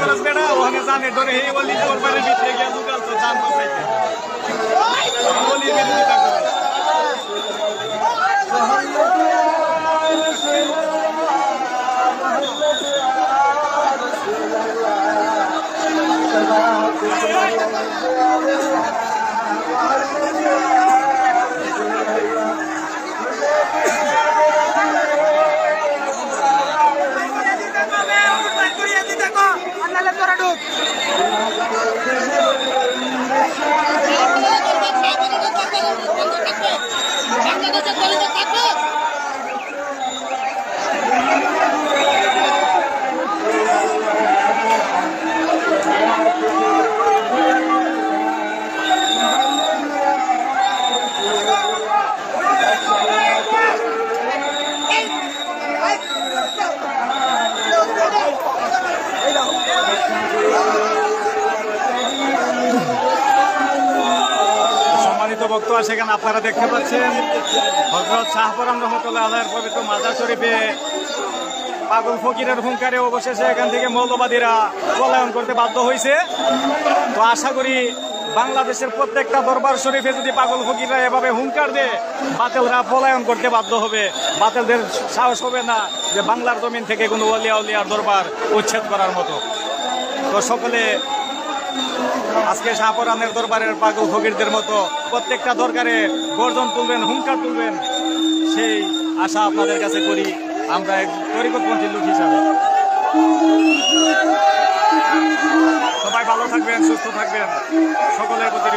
করস বেটা ওখানে জানে ধরে এই বলি কোরবানির ভিতরে গিয়া দুকাল তো জান বাঁচাইতে বলি বিরোধিতা করে বক্তব্য সেখানে আপনারা দেখতে পাচ্ছেন হযরত শাহপরান রহমতুল্লাহ আলাইহির পবিত্র মাজার শরীফে পাগল ফকিরের হুঙ্কারে অবশেষে এখান থেকে মৌলবাদীরা পলায়ন করতে বাধ্য হয়েছে। তো আশা করি বাংলাদেশের প্রত্যেকটা দরবার শরীফে যদি পাগল ফকিররা এভাবে হুঙ্কার দেয় বাতিলরা পলায়ন করতে বাধ্য হবে, বাতিলদের সাহস হবে না যে বাংলার জমিন থেকে কোনো ওলিয়া উলিয়ার দরবার উচ্ছেদ করার মতো। তো সকলে আজকে শাহপরানের দরবারের পাগল ফকিরদের মতো প্রত্যেকটা দরকারে গর্জন তুলবেন, হুঙ্কার তুলবেন, সেই আশা আপনাদের কাছে করি আমরা এক তরিকতপন্থী লোক হিসাবে। সবাই ভালো থাকবেন, সুস্থ থাকবেন, সকলের প্রতি